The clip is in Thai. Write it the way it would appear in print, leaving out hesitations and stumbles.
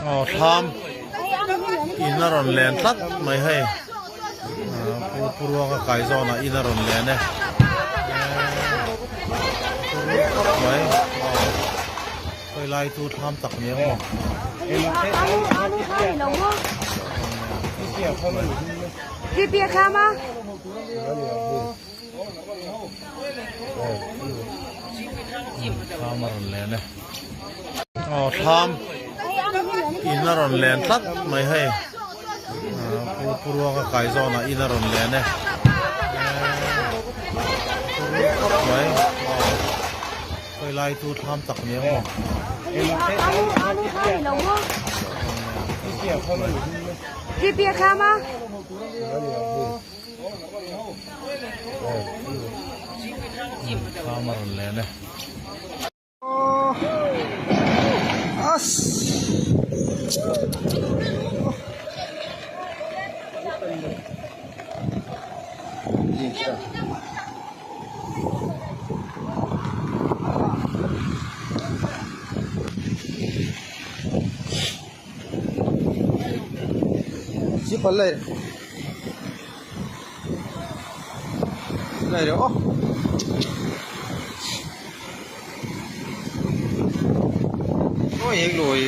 อ๋อทำอินนารอนแลนตัดไม่ให้ผู้รัวก็ไก่ซอนะอินนารอนแลนเนี่ยไม่ไปไล่ทูทำตักเนี้ยมั้งพี่เปียค่ะมาทำมารอนแลนเนี่ยอ๋อทำอินนารอนแลนตัดไม่ให้ผู้รัวก็ไก่ซอนะอินนารอนแลนเนี่ยไม่ไปไล่ทูทำตักเนี้ยมั้งพี่เปียค่ะมาทำมารอนแลนเนี่ยชิบเลยไหนเดี๋ยวโอ้ยเองเลย